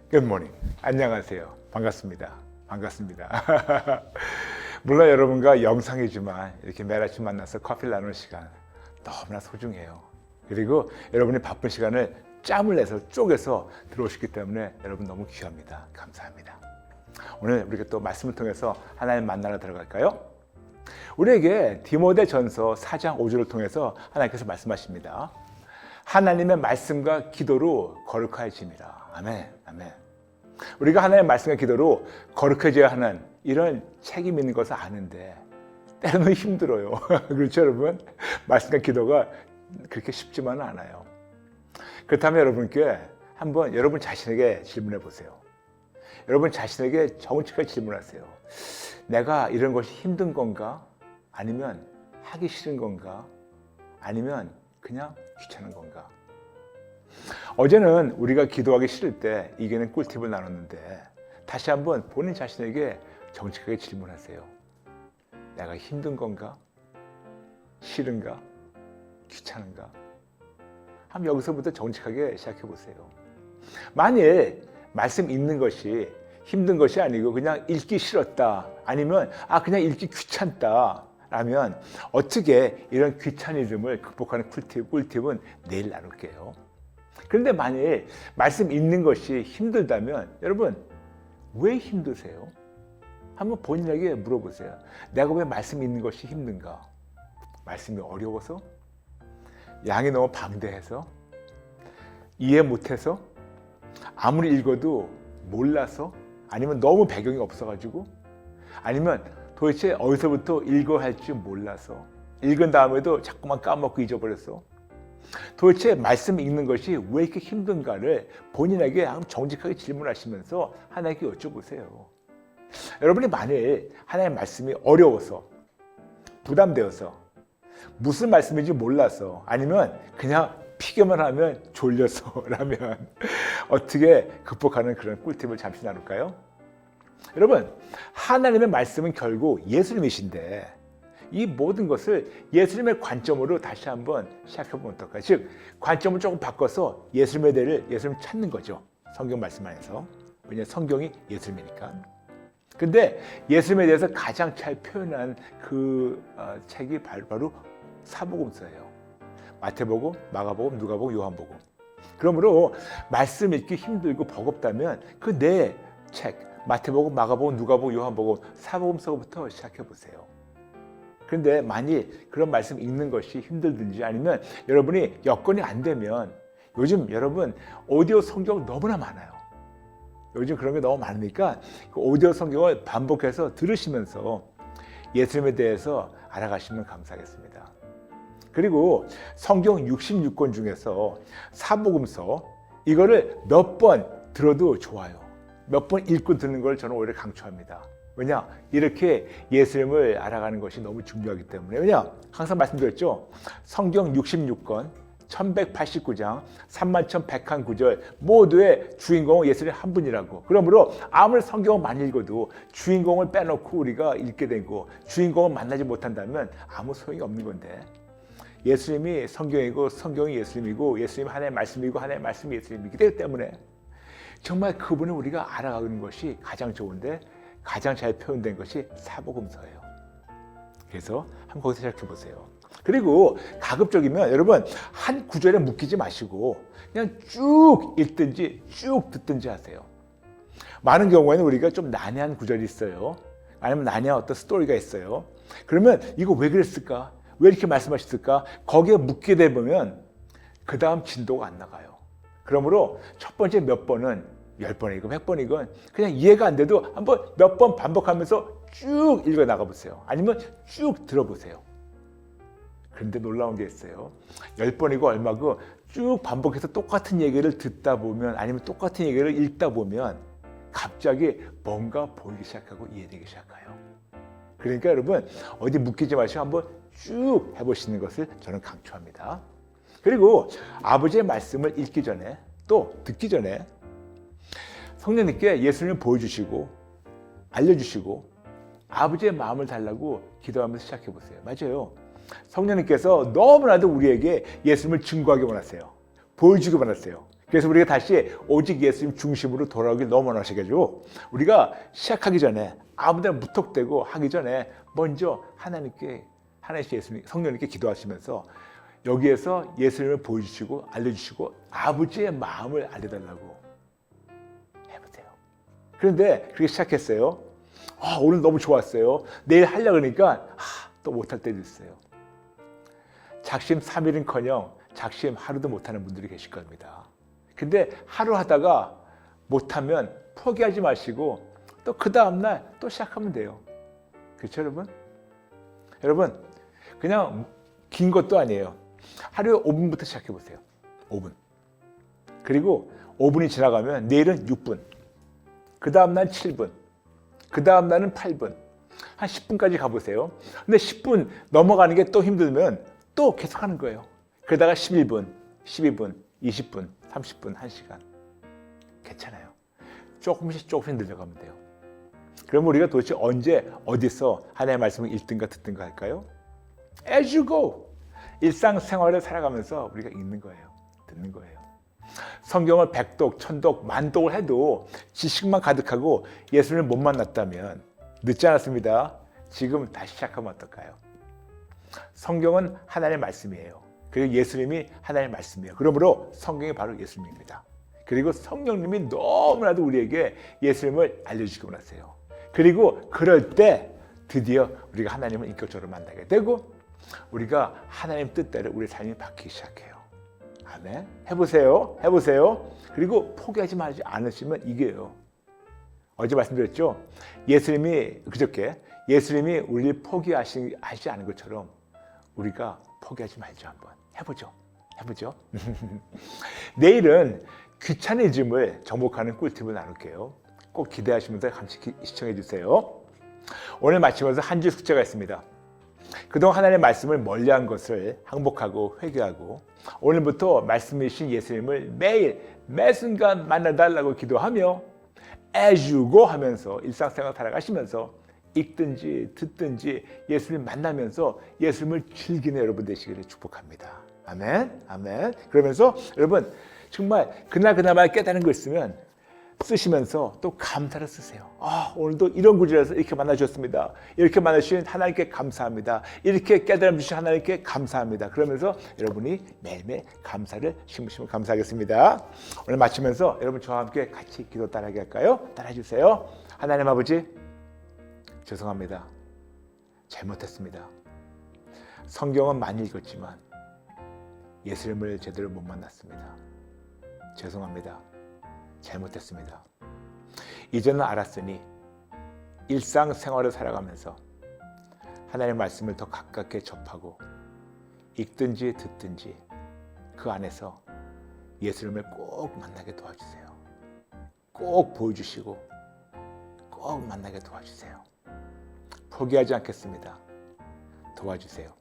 굿모닝. 안녕하세요. 반갑습니다. 물론 여러분과 영상이지만 이렇게 매일 아침 만나서 커피를 나누는 시간 너무나 소중해요. 그리고 여러분이 바쁜 시간을 짬을 내서 쪼개서 들어오시기 때문에 여러분 너무 귀합니다. 감사합니다. 오늘 우리가 또 말씀을 통해서 하나님 만나러 들어갈까요? 우리에게 디모데전서 4장 5절을 통해서 하나님께서 말씀하십니다. 하나님의 말씀과 기도로 거룩해집니다. 아멘, 아멘. 우리가 하나님의 말씀과 기도로 거룩해져야 하는 이런 책임이 있는 것을 아는데 때로는 힘들어요. 그렇죠, 여러분? 말씀과 기도가 그렇게 쉽지만은 않아요. 그렇다면 여러분께 한번 여러분 자신에게 질문해 보세요. 여러분 자신에게 정직하게 질문하세요. 내가 이런 것이 힘든 건가? 아니면 하기 싫은 건가? 아니면 그냥 귀찮은 건가? 어제는 우리가 기도하기 싫을 때 이기는 꿀팁을 나눴는데 다시 한번 본인 자신에게 정직하게 질문하세요. 내가 힘든 건가? 싫은가? 귀찮은가? 한번 여기서부터 정직하게 시작해 보세요. 만일 말씀 읽는 것이 힘든 것이 아니고 그냥 읽기 싫었다, 아니면 그냥 읽기 귀찮다 라면 어떻게 이런 귀차니즘을 극복하는 꿀팁은 내일 나눌게요. 그런데 만일 말씀 읽는 것이 힘들다면 여러분 왜 힘드세요? 한번 본인에게 물어보세요. 내가 왜 말씀 읽는 것이 힘든가? 말씀이 어려워서? 양이 너무 방대해서? 이해 못해서? 아무리 읽어도 몰라서? 아니면 너무 배경이 없어가지고? 아니면 도대체 어디서부터 읽어야 할지 몰라서? 읽은 다음에도 자꾸만 까먹고 잊어버렸어? 도대체 말씀 읽는 것이 왜 이렇게 힘든가를 본인에게 정직하게 질문하시면서 하나님께 여쭤보세요. 여러분이 만일 하나님의 말씀이 어려워서, 부담되어서, 무슨 말씀인지 몰라서, 아니면 그냥 피겨만 하면 졸려서라면 어떻게 극복하는 그런 꿀팁을 잠시 나눌까요? 여러분, 하나님의 말씀은 결국 예수님이신데 이 모든 것을 예수님의 관점으로 다시 한번 시작해보면 어떨까요? 즉, 관점을 조금 바꿔서 예수님의 대를 예수님 찾는 거죠. 성경 말씀 안에서. 왜냐하면 성경이 예수님이니까. 근데 예수님에 대해서 가장 잘 표현한 그 책이 바로 사복음서예요. 마태복음, 마가복음, 누가복음, 요한복음. 그러므로 말씀 읽기 힘들고 버겁다면 그 네 책, 마태복음, 마가복음, 누가복음, 요한복음, 사복음서부터 시작해보세요. 그런데 만일 그런 말씀 읽는 것이 힘들든지 아니면 여러분이 여건이 안 되면 요즘 여러분 오디오 성경 너무나 많아요. 요즘 그런 게 너무 많으니까 그 오디오 성경을 반복해서 들으시면서 예수님에 대해서 알아가시면 감사하겠습니다. 그리고 성경 66권 중에서 사복음서 이거를 몇 번 들어도 좋아요. 몇 번 읽고 듣는 걸 저는 오히려 강추합니다. 왜냐? 이렇게 예수님을 알아가는 것이 너무 중요하기 때문에. 왜냐? 항상 말씀드렸죠? 성경 66권, 1189장, 31,101구절 모두의 주인공은 예수님 한 분이라고. 그러므로 아무리 성경을 많이 읽어도 주인공을 빼놓고 우리가 읽게 되고 주인공을 만나지 못한다면 아무 소용이 없는 건데 예수님이 성경이고 성경이 예수님이고 예수님이 하나님의 말씀이고 하나님의 말씀이 예수님이기 때문에 정말 그분을 우리가 알아가는 것이 가장 좋은데 가장 잘 표현된 것이 사복음서예요. 그래서 한번 거기서 시작해 보세요. 그리고 가급적이면 여러분 한 구절에 묶이지 마시고 그냥 쭉 읽든지 쭉 듣든지 하세요. 많은 경우에는 우리가 좀 난해한 구절이 있어요. 아니면 난해한 어떤 스토리가 있어요. 그러면 이거 왜 그랬을까? 왜 이렇게 말씀하셨을까? 거기에 묶게 되면 그 다음 진도가 안 나가요. 그러므로 첫 번째 몇 번은 10번이건 100번이건 그냥 이해가 안 돼도 한번 몇 번 반복하면서 쭉 읽어 나가보세요. 아니면 쭉 들어보세요. 그런데 놀라운 게 있어요. 10번이고 얼마고 쭉 반복해서 똑같은 얘기를 듣다 보면 아니면 똑같은 얘기를 읽다 보면 갑자기 뭔가 보이기 시작하고 이해되기 시작해요. 그러니까 여러분 어디 묶이지 마시고 한번 쭉 해보시는 것을 저는 강추합니다. 그리고 아버지의 말씀을 읽기 전에 또 듣기 전에 성령님께 예수님을 보여주시고 알려주시고 아버지의 마음을 달라고 기도하면서 시작해보세요. 맞아요. 성령님께서 너무나도 우리에게 예수님을 증거하기 원하세요. 보여주기 원하세요. 그래서 우리가 다시 오직 예수님 중심으로 돌아오길 너무 원하셔가지고 우리가 시작하기 전에 아무데나 무턱대고 하기 전에 먼저 하나님께 예수님 성령님께 기도하시면서 여기에서 예수님을 보여주시고 알려주시고 아버지의 마음을 알려달라고 해보세요. 그런데 그렇게 시작했어요. 오늘 너무 좋았어요. 내일 하려고 그러니까 또 못할 때도 있어요. 작심 3일은커녕 작심 하루도 못하는 분들이 계실 겁니다. 근데 하루 하다가 못하면 포기하지 마시고 또 그 다음날 또 시작하면 돼요. 그렇죠 여러분? 여러분 그냥 긴 것도 아니에요. 하루에 5분부터 시작해 보세요. 5분. 그리고 5분이 지나가면 내일은 6분. 그 다음날 7분. 그 다음날은 8분. 한 10분까지 가보세요. 근데 10분 넘어가는 게 또 힘들면 또 계속 하는 거예요. 그러다가 11분, 12분, 20분, 30분, 1시간. 괜찮아요. 조금씩 늘려가면 돼요. 그럼 우리가 도대체 언제 어디서 하나님의 말씀을 읽든가 듣든가 할까요? As you go. 일상생활을 살아가면서 우리가 읽는 거예요. 듣는 거예요. 성경을 100독, 1000독, 10,000독을 해도 지식만 가득하고 예수님을 못 만났다면 늦지 않았습니다. 지금 다시 시작하면 어떨까요? 성경은 하나님의 말씀이에요. 그리고 예수님이 하나님의 말씀이에요. 그러므로 성경이 바로 예수님입니다. 그리고 성령님이 너무나도 우리에게 예수님을 알려주시고 나세요. 그리고 그럴 때 드디어 우리가 하나님을 인격적으로 만나게 되고 우리가 하나님 뜻대로 우리의 삶이 바뀌기 시작해요. 아멘. 해보세요. 그리고 포기하지 말지 않으시면 이겨요. 어제 말씀드렸죠. 그저께 예수님이 우리를 포기하지 않은 것처럼 우리가 포기하지 말죠. 한번 해보죠. 내일은 귀차니즘을 정복하는 꿀팁을 나눌게요. 꼭 기대하시면서 같이 시청해 주세요. 오늘 마치면서 한 주 숙제가 있습니다. 그동안 하나님의 말씀을 멀리한 것을 항복하고 회개하고 오늘부터 말씀이신 예수님을 매 순간 만나달라고 기도하며 as you go 하면서 일상생활 살아가시면서 읽든지 듣든지 예수님 만나면서 예수님을 즐기는 여러분 되시기를 축복합니다. 아멘. 그러면서 여러분 정말 그날마다 깨달은 거 있으면 쓰시면서 또 감사를 쓰세요. 오늘도 이런 구절에서 이렇게 만나주셨습니다. 이렇게 만나주신 하나님께 감사합니다. 이렇게 깨달음 주신 하나님께 감사합니다. 그러면서 여러분이 매일매일 감사를 심으시면 감사하겠습니다. 오늘 마치면서 여러분 저와 함께 같이 기도 따라하게 할까요? 따라해주세요. 하나님 아버지 죄송합니다. 잘못했습니다. 성경은 많이 읽었지만 예수님을 제대로 못 만났습니다. 죄송합니다. 잘못했습니다. 이제는 알았으니 일상생활을 살아가면서 하나님의 말씀을 더 가깝게 접하고 읽든지 듣든지 그 안에서 예수님을 꼭 만나게 도와주세요. 꼭 보여주시고 꼭 만나게 도와주세요. 포기하지 않겠습니다. 도와주세요.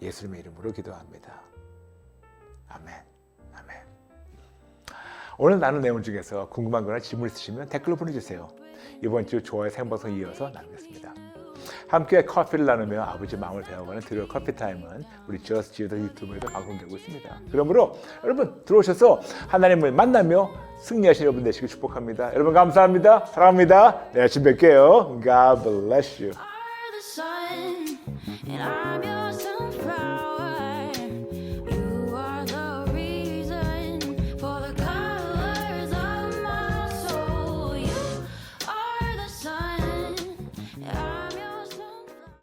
예수님의 이름으로 기도합니다. 아멘. 오늘 나눈 내용 중에서 궁금한 거나 질문 있으시면 댓글로 보내주세요. 이번 주 좋아요 생방송 이어서 나누겠습니다. 함께 커피를 나누며 아버지 마음을 배워가는 드디어 커피 타임은 우리 저스 지오더 유튜브에서 방송되고 있습니다. 그러므로 여러분 들어오셔서 하나님을 만나며 승리하시는 여러분 되시길 축복합니다. 여러분 감사합니다. 사랑합니다. 내일 아침 뵐게요. God bless you.